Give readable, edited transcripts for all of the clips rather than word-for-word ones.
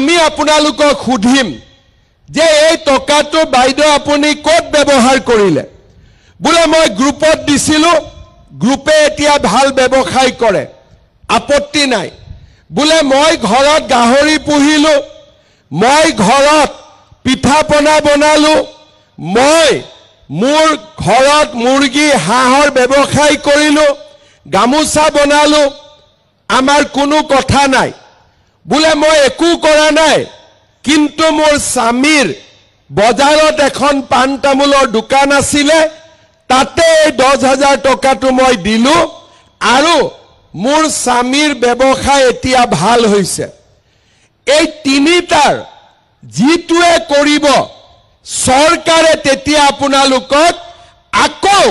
আমি আপোনালোকক সুধিম যে এই টকাটো বাইদেউ আপুনি ক'ত ব্যৱহাৰ কৰিলে বোলে মই গ্ৰুপত দিছিলো গ্ৰুপে এতিয়া ভাল ব্যৱসায় কৰে আপত্তি নাই বোলে মই ঘৰত গাহৰি পুহিলো মই ঘৰত পিঠা পনা বনালো মই মোৰ ঘৰত মুৰ্গী হাঁহৰ ব্যৱসায় কৰিলো গামোচা বনালো আমাৰ কোনো কথা নাই বোলে মই একো কৰা নাই কিন্তু মোৰ স্বামীৰ বজাৰত এখন পান তামোলৰ দোকান আছিল তাতে 10,000 টকাটো মই দিলো আৰু মোৰ স্বামীৰ ব্যৱসায় এতিয়া ভাল হৈছে এই তিনিটাৰ জিতুৱে কৰিব চৰকাৰে তেতিয়া আপোনালোকক আকৌ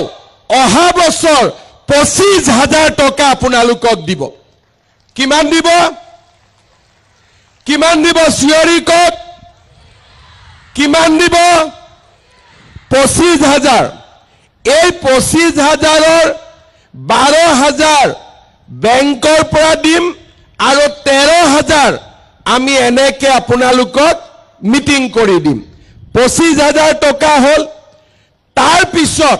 অহা বছৰ 25,000 টকা আপোনালোকক দিব কিমান দিব চিঞৰি কওক কিমান দিব 25,000 এই 25,000ৰ 12,000 বেংকৰ পৰা দিম আৰু 13,000 আমি এনেকে আপোনালোকক মিটিং কৰি দিম 25,000 টকা হল তাৰ পিছত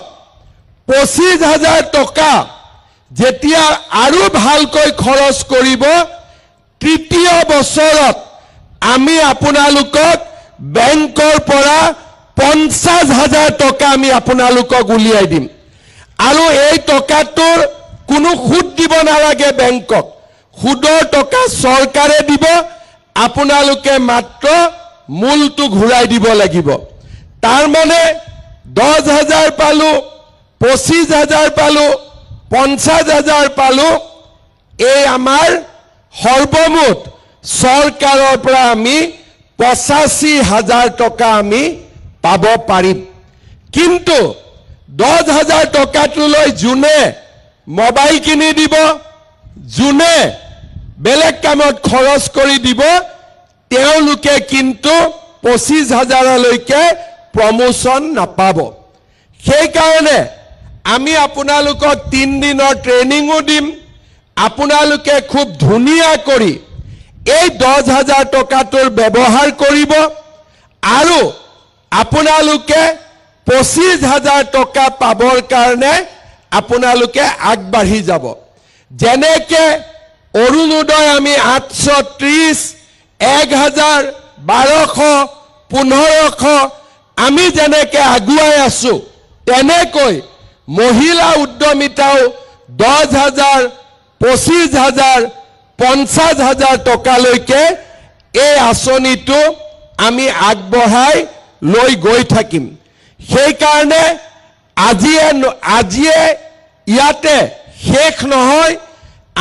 25,000 টকা যেতিয়া আৰু ভালকৈ খৰচ কৰিব তৃতীয় বছৰত আমি আপোনালোকক বেংকৰ পৰা 50,000 টকা আমি আপোনালোকক উলিয়াই দিম আৰু এই টকাটোৰ কোনো সুদ দিব নালাগে বেংকক সুদৰ টকা চৰকাৰে দিব আপোনালোকে মাত্ৰ মূলটো ঘূৰাই দিব লাগিব তাৰ মানে 10,000 পালো 25,000 পালো 50,000 পালো এই আমাৰ সৰ্বমুঠ চৰকাৰৰ পৰা আমি 85,000 টকা আমি পাব পাৰিম কিন্তু 10,000 টকাটোলৈ জুনে মোবাইল কিনি দিব জুনে বেলেগ কামত খৰচ কৰি দিব তেওঁলোকে কিন্তু 25,000 লৈকে প্ৰমোশন নাপাব সেই কাৰণে আমি আপোনালোকক 3 দিনৰ ট্ৰেনিংও দিম আপোনালোকে খুব ধুনিয়া কৰি এই 10,000 টকাটোৰ ব্যৱহাৰ কৰিব আৰু আপোনালোকে 25,000 টকা পাবৰ কাৰণে আপোনালোকে আগবাঢ়ি যাব যেনেকে অৰুণোদয় আমি 830 1,000 1200 1500 আমি যেনেকে আগুৱাই আছো তেনেকৈ মহিলা উদ্যমিতাও 10,000 25,000 50,000 টকালৈকে এই আঁচনিটো আমি আগবঢ়াই লৈ গৈ থাকিম সেই কাৰণে আজিয়ে ইয়াতে শেষ নহয়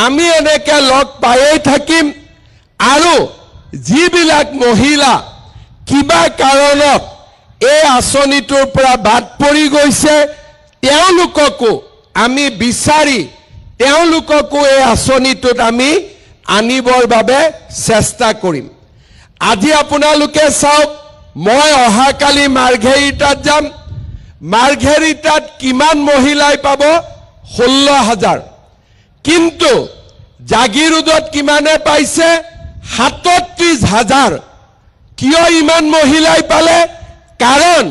আমি এনেকে লগ পায়ে থাকিম আৰু যিবিলাক মহিলা কিবা কাৰণত এই আঁচনিটোৰ পৰা বাদ পৰি গৈছে তেওঁলোককো আমি বিচাৰি তেওঁলোককো এই আঁচনিটোত আমি আনিবৰ বাবে চেষ্টা কৰিম আজি আপোনালোকে চাওক মই অহাকালি মাৰ্ঘেৰিটাত যাম মাৰ্ঘেৰিটাত কিমান মহিলাই পাব 16,000 কিন্তু জাগিৰোডত কিমানে পাইছে 37,000 কিয় ইমান মহিলাই পালে কাৰণ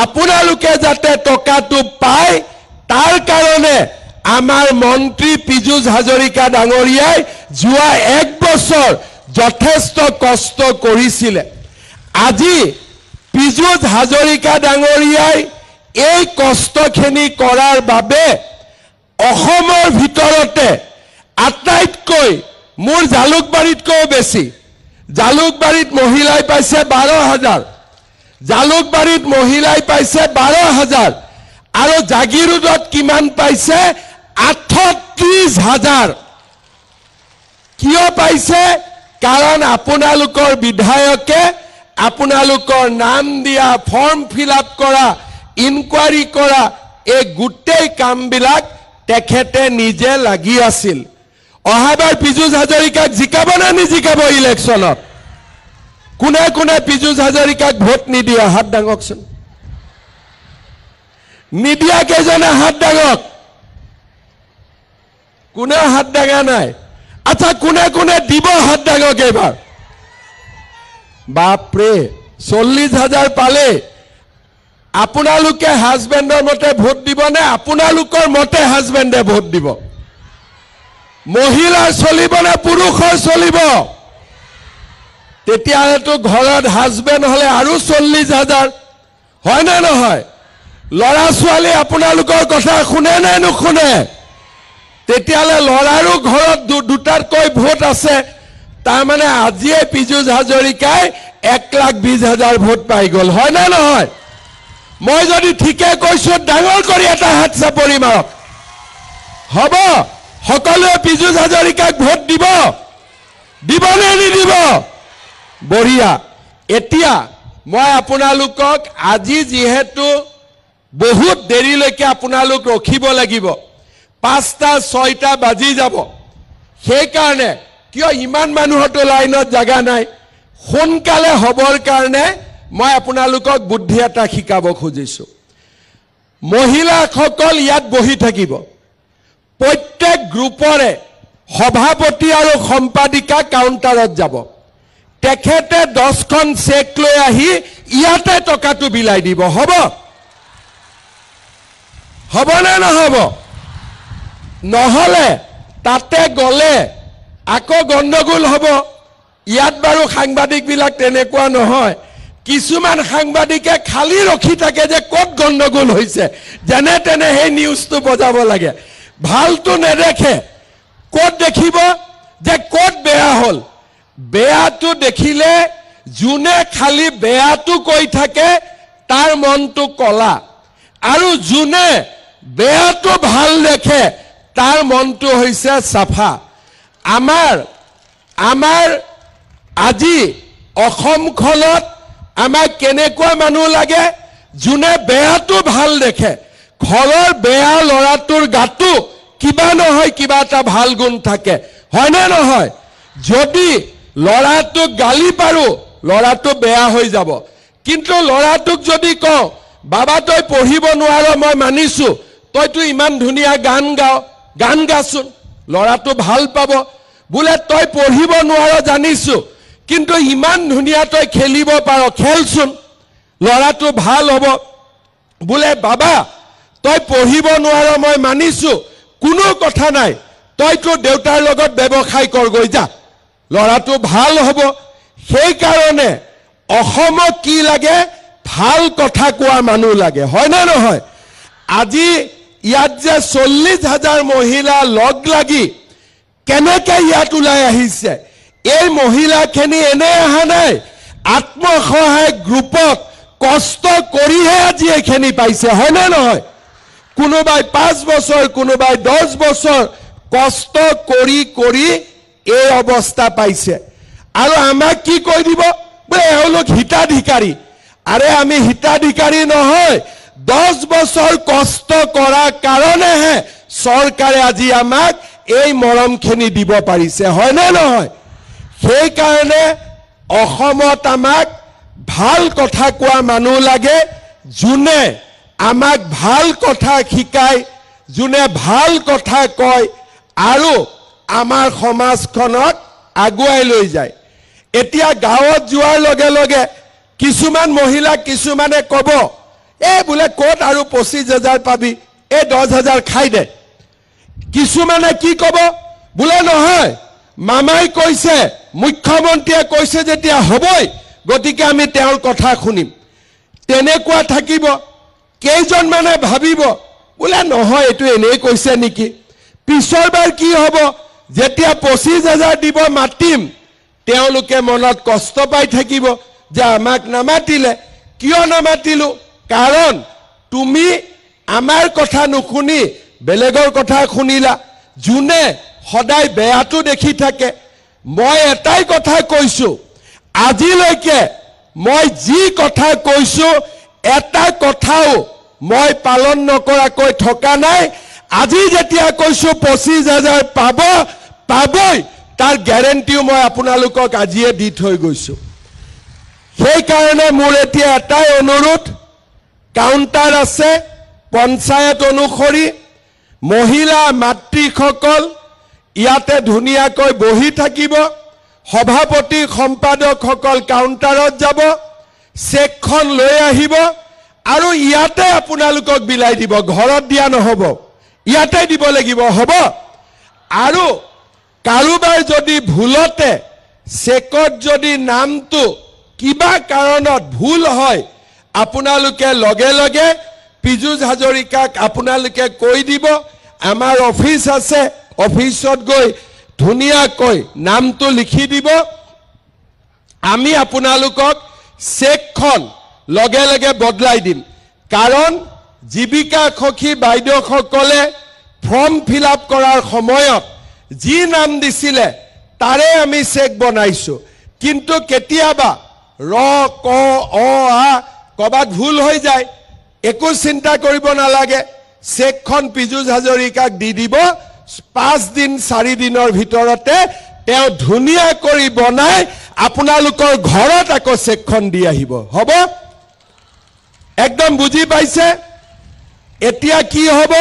আপোনালোকে যাতে টকাটো পায় তাৰ কাৰণে আমাৰ মন্ত্ৰী পীযুষ হাজৰিকা ডাঙৰীয়াই যোৱা 1 বছৰ যথেষ্ট কষ্ট কৰিছিল আজি পীযুষ হাজৰিকা ডাঙৰীয়াই এই কষ্টখিনি কৰাৰ বাবে অসমৰ ভিতৰতে আটাইতকৈ মোৰ জালুকবাৰীতকৈ বেছি জালুকবাৰীত মহিলাই পাইছে 12,000 জালুকবাৰীত মহিলাই পাইছে 12,000 আৰু জাগিৰোডত কিমান পাইছে 38,000 কিয় পাইছে কাৰণ আপোনালোকৰ বিধায়কে আপোনালোকৰ নাম দিয়া ফৰ্ম ফিল আপ কৰা ইনকুৱাৰী কৰা এই গোটেই কামবিলাক তেখেতে নিজে লাগি আছিল অহাবাৰ পীযুষ হাজৰিকাক জিকাব না নিজিকাব ইলেকশ্যনত কোনে কোনে পীযুষ হাজৰিকাক ভোট নিদিয়ে হাত দাঙকচোন নিদিয়া কেজনে হাত দাঙক কোনে হাত দাঙা নাই আচ্ছা কোনে কোনে দিব হাত দাঙক এবাৰ বাপৰে 40,000 পালে আপোনালোকে হাজবেণ্ডৰ মতে ভোট দিব নে আপোনালোকৰ মতে হাজবেণ্ডে ভোট দিব মহিলাৰ চলিব নে পুৰুষৰ চলিব তেতিয়াহলেতো ঘৰত হাজবেণ্ড হলে আৰু 40,000 হয় না নহয় লৰা ছোৱালী আপোনালোকৰ কথা শুনে নে নুশুনে তেতিয়ালে লৰাৰো ঘৰত দুটাকৈ ভোট আছে তাৰ মানে আজিয়ে পীযুষ হাজৰিকাই 1,20,000 ভোট পাই গল হয় না নহয় মই যদি ঠিকে কৈছো ডাঙৰ কৰি এটা হাত চাপৰি মাৰক হ'ব সকলোৱে পীযুষ হাজৰিকাক ভোট দিব নে নিদিব বঢ়িয়া এতিয়া মই আপোনালোকক আজি যেহেতু বহুত দেৰিলৈকে আপোনালোক ৰখিব লাগিব 5টা 6টা বাজি যাব সেই কাৰণে কিয় ইমান মানুহটো লাইনত জাগা নাই সোনকালে হবৰ কাৰণে মই আপোনালোকক বুদ্ধি এটা শিকাব খুজিছো মহিলাসকল ইয়াত বহি থাকিব প্ৰত্যেক গ্ৰুপৰে সভাপতি আৰু সম্পাদিকা কাউণ্টাৰত যাব তেখেতে 10খন চেক লৈ আহি ইয়াতে টকাটো বিলাই দিব হ'ব নে নহব নহলে তাতে গলে আকৌ গণ্ডগোল হ'ব ইয়াত বাৰু সাংবাদিক বিলাক তেনেকুৱা নহয় কিছুমান সাংবাদিকে খালি ৰখি থাকে যে ক'ত গণ্ডগোল হৈছে যেনে তেনে সেই নিউজটো বজাব লাগে ভালটো নেদেখে ক'ত দেখিব যে ক'ত বেয়া হ'ল বেয়াটো দেখিলে যোনে খালি বেয়াটো কৈ থাকে তাৰ মনটো কলা আৰু যোনে বেয়াটো ভাল দেখে তাৰ মনটো হৈছে সাফা আমাৰ আজি অসমখনত আমাক কেনেকুৱা মানুহ লাগে যোনে বেয়াটো ভাল দেখে ঘৰৰ বেয়া লৰাটোৰ গাটো কিবা নহয় কিবা এটা ভাল গুণ থাকে হয় না নহয় যদি লৰাটোক গালি পাৰো লৰাটো বেয়া হৈ যাব কিন্তু লৰাটোক যদি কওঁ বাবা তই পঢ়িব নোৱাৰ মই মানিছো তইতো ইমান ধুনীয়া গান গাচোন লৰাটো ভাল পাব বোলে তই পঢ়িব নোৱাৰ জানিছো কিন্তু ইমান ধুনীয়া তই খেলিব পাৰ খেলচোন লৰাটো ভাল হ'ব বোলে বাবা তই পঢ়িব নোৱাৰ মই মানিছো কোনো কথা নাই তইতো দেউতাৰ লগত ব্যৱসায় কৰ গৈ যা লৰাটো ভাল হ'ব সেই কাৰণে অসমক কি লাগে ভাল কথা কোৱা মানুহ লাগে হয় না নহয় আজি ইয়াত যে 40,000 মহিলা লগ লাগি কেনেকৈ ইয়াত ওলাই আহিছে এই মহিলাখিনি এনে অহা নাই আত্মসহায়ক গ্ৰুপত কষ্ট কৰিহে আজি এখিনি পাইছে হয় না নহয় কোনোবাই 5 বছৰ কোনোবাই 10 বছৰ কষ্ট কৰি এই অৱস্থা পাইছে আৰু আমাক কি কৈ দিব বোলে এওঁলোক হিতাধিকাৰী আৰে আমি হিতাধিকাৰী নহয় 10 বছৰ কষ্ট কৰাৰ কাৰণেহে চৰকাৰে আজি আমাক এই মৰমখিনি দিব পাৰিছে হয় না নহয় সেই কাৰণে অসমত আমাক ভাল কথা কোৱা মানুহ লাগে যোনে আমাক ভাল কথা শিকায় যোনে ভাল কথা কয় আৰু আমাৰ সমাজখনক আগুৱাই লৈ যায় এতিয়া গাঁৱত যোৱাৰ লগে লগে কিছুমান মহিলা কিছুমানে ক'ব এই বোলে ক'ত আৰু 25,000 পাবি এই 10,000 খাই দে কিছুমানে কি ক'ব বোলে নহয় মামাই কৈছে মুখ্যমন্ত্ৰীয়ে কৈছে যেতিয়া হ'বই গতিকে আমি তেওঁৰ কথা শুনিম তেনেকুৱা থাকিব কেইজন মানে ভাবিব বোলে নহয় এটো এনেই কৈছে নেকি পিছৰবাৰ কি হ'ব যেতিয়া 25,000 দিব মাতিম তেওঁলোকে মনত কষ্ট পাই থাকিব যে আমাক নামাতিলে কিয় নামাতিলো কাৰণ তুমি আমাৰ কথা নুশুনি বেলেগৰ কথা শুনিলা যোনে সদায় বেয়াটো দেখি থাকে মই এটাই কথা কৈছো আজিলৈকে মই যি কথা কৈছো এটা কথাও মই পালন নকৰাকৈ থকা নাই আজি যেতিয়া কৈছো 25,000 পাবই তাৰ গ্যাৰেণ্টিও মই আপোনালোকক আজিয়ে দি থৈ গৈছো সেই কাৰণে মোৰ এতিয়া এটাই অনুৰোধ কাউণ্টাৰ আছে পঞ্চায়ত অনুসৰি মহিলা মাতৃসকল ইয়াতে ধুনীয়াকৈ বহি থাকিব সভাপতি সম্পাদকসকল কাউণ্টাৰত যাব, চেকখন লৈ আহিব আৰু ইয়াতে আপোনালোকক বিলাই দিব, ঘৰত দিয়া নহ'ব, ইয়াতে দিব লাগিব, হ'ব? আৰু কাৰোবাৰ যদি ভুলতে চেকত যদি নামটো কিবা কাৰণত ভুল হয়, আপোনালোকে লগে লগে পীযুষ হাজৰিকাক আপোনালোকে কৈ দিব, আমাৰ অফিচ আছে, অফিচত গৈ ধুনীয়াকৈ নামটো লিখি দিব, আমি আপোনালোকক চেকখন লগে লগে বদলাই দিম। কাৰণ জীৱিকা সখী বাইদেউসকলে ফৰ্ম ফিল আপ কৰাৰ সময়ত যি নাম দিছিলে তাৰে আমি চেক বনাইছোঁ, কিন্তু কেতিয়াবা ৰ ক অ আ ক'ৰবাত ভুল হৈ যায়, একো চিন্তা কৰিব নালাগে, চেকখন পীযুষ হাজৰিকাক দি দিব, 5 দিন 4 দিনৰ ভিতৰতে তেওঁ ধুনীয়া কৰি বনাই আপোনালোকৰ ঘৰত আকৌ চেকখন দি আহিব, হ'ব? একদম বুজি পাইছে? এতিয়া কি হ'ব,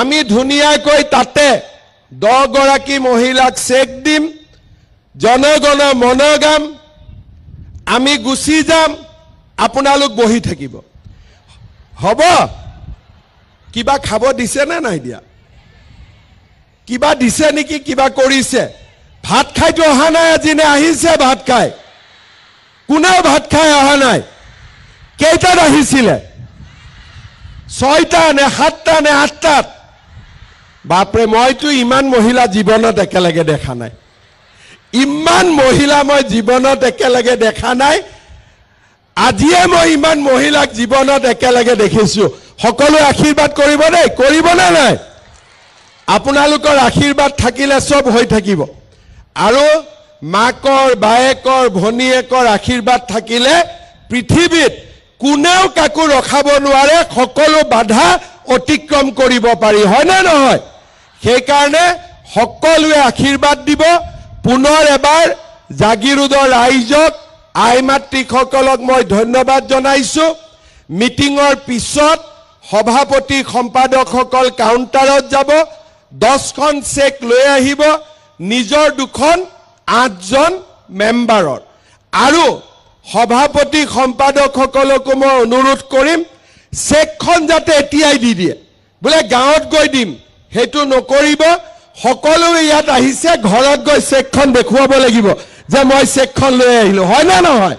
আমি ধুনীয়াকৈ তাতে 10 গৰাকী মহিলাক চেক দিম, জনগণ মন গাম, আমি গুচি যাম, আপোনালোক বহি থাকিব, হ'ব? কিবা খাব দিছে নে নাই দিয়া? কিবা দিছে নেকি? কিবা কৰিছে? ভাত খাইতো অহা নাই আজি, নে আহিছে ভাত খাই? কোনেও ভাত খাই অহা নাই? কেইটাত আহিছিলে? 6টা নে 7টা নে 8টাত? বাপৰে, মইতো ইমান মহিলা জীৱনত একেলগে দেখা নাই, ইমান মহিলা মই জীৱনত একেলগে দেখা নাই, আজিয়ে মই ইমান মহিলাক জীৱনত একেলগে দেখিছোঁ। সকলোৱে আশীৰ্বাদ কৰিব দেই, কৰিব নে নাই? আপোনালোকৰ আশীৰ্বাদ থাকিলে চব হৈ থাকিব, আৰু মাকৰ বায়েকৰ ভনীয়েকৰ আশীৰ্বাদ থাকিলে পৃথিৱীত কোনেও কাকো ৰখাব নোৱাৰে, সকলো বাধা অতিক্ৰম কৰিব পাৰি, হয়নে নহয়? সেইকাৰণে সকলোৱে আশীৰ্বাদ দিব। পুনৰ এবাৰ জাগিৰোডৰ ৰাইজক, আই মাতৃসকলক মই ধন্যবাদ জনাইছোঁ। মিটিঙৰ পিছত সভাপতি সম্পাদকসকল কাউণ্টাৰত যাব, 10খন চেক লৈ আহিব, নিজৰ 2খন 8জন মেম্বাৰৰ, আৰু সভাপতি সম্পাদকসকলকো মই অনুৰোধ কৰিম, চেকখন যাতে এতিয়াই দি দিয়ে, বোলে গাঁৱত গৈ দিম, সেইটো নকৰিব। সকলোৱে ইয়াত আহিছে, ঘৰত গৈ চেকখন দেখুৱাব লাগিব যে মই চেকখন লৈ আহিলোঁ, হয় নে নহয়?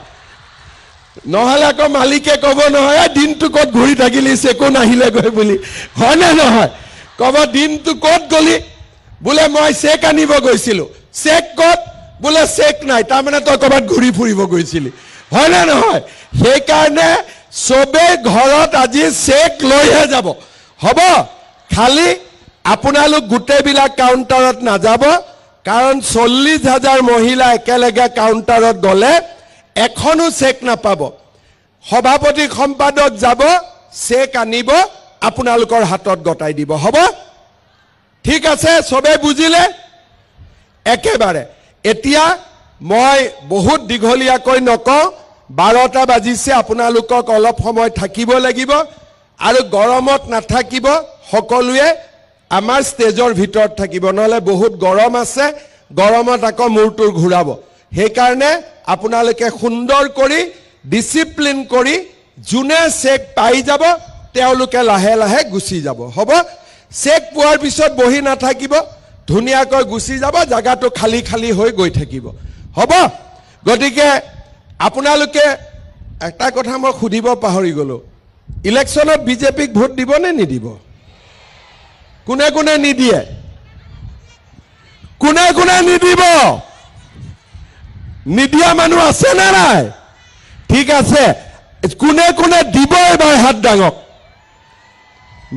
নহ'লে আকৌ মালিকে ক'ব নহয়, দিনটো ক'ত ঘূৰি থাকিলি, চেকো নাহিলেগৈ বুলি, হয় নে নহয়? ক'ব দিনটো ক'ত গ'লি, বোলে মই চেক আনিব গৈছিলোঁ, চেক ক'ত, বোলে চেক নাই, তাৰমানে তই ক'ৰবাত ঘূৰি ফুৰিব গৈছিলি, হয় নে নহয়? সেইকাৰণে চবেই ঘৰত আজি চেক লৈহে যাব, হ'ব? খালি আপোনালোক গোটেইবিলাক কাউণ্টাৰত নাযাব, কাৰণ 40,000 মহিলা একেলগে কাউণ্টাৰত গ'লে এখনো চেক নাপাব। সভাপতি সম্পাদক যাব, চেক আনিব, আপোনালোকৰ হাতত গতাই দিব, হ'ব? ঠিক আছে, চবেই বুজিলে? একেবাৰে এতিয়া মই বহুত দীঘলীয়াকৈ নকওঁ, 12টা বাজিছে, আপোনালোকক অলপ সময় থাকিব লাগিব, আৰু গৰমত নাথাকিব, সকলোৱে আমাৰ ষ্টেজৰ ভিতৰত থাকিব, নহ'লে বহুত গৰম আছে, গৰমত আকৌ মূৰটো ঘূৰাব। সেইকাৰণে আপোনালোকে সুন্দৰ কৰি ডিচিপ্লিন কৰি যোনে চেক পাই যাব তেওঁলোকে লাহে লাহে গুচি যাব, হ'ব? চেক পোৱাৰ পিছত বহি নাথাকিব, ধুনীয়াকৈ গুচি যাব, জায়গাটো খালী খালী হৈ গৈ থাকিব, হ'ব? গতিকে আপোনালোকে এটা কথা মই সুধিব পাহৰি গ'লোঁ, ইলেকশ্যনত বিজেপিক ভোট দিব নে নিদিব? কোনে কোনে নিদিয়ে? কোনে কোনে নিদিব? নিদিয়া মানুহ আছে নে নাই? ঠিক আছে, কোনে কোনে দিব এবাৰ হাত দাঙক।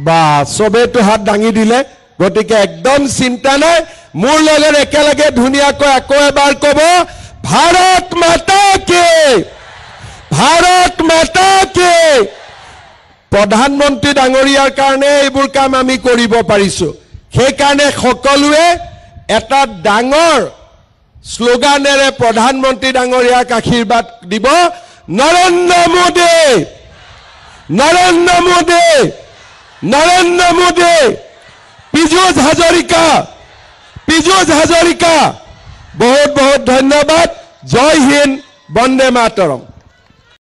বা চবেইতো হাত দাঙি দিলে, গতিকে একদম চিন্তা নাই, মোৰ লগত একেলগে ধুনীয়াকৈ আকৌ এবাৰ ক'ব, ভাৰত মাতা কি, ভাৰত মাতা কি। প্ৰধানমন্ত্ৰী ডাঙৰীয়াৰ কাৰণে এইবোৰ কাম আমি কৰিব পাৰিছোঁ, সেইকাৰণে সকলোৱে এটা ডাঙৰ শ্লোগানেৰে প্ৰধানমন্ত্ৰী ডাঙৰীয়াক আশীৰ্বাদ দিব, নৰেন্দ্ৰ মোদী, নৰেন্দ্ৰ মোদী, নৰেন্দ্ৰ মোদী, পীযুষ হাজৰিকা, পীযুষ হাজৰিকা, বহুত বহুত ধন্যবাদ। জয় হিন্দ, বন্দে মাতৰম।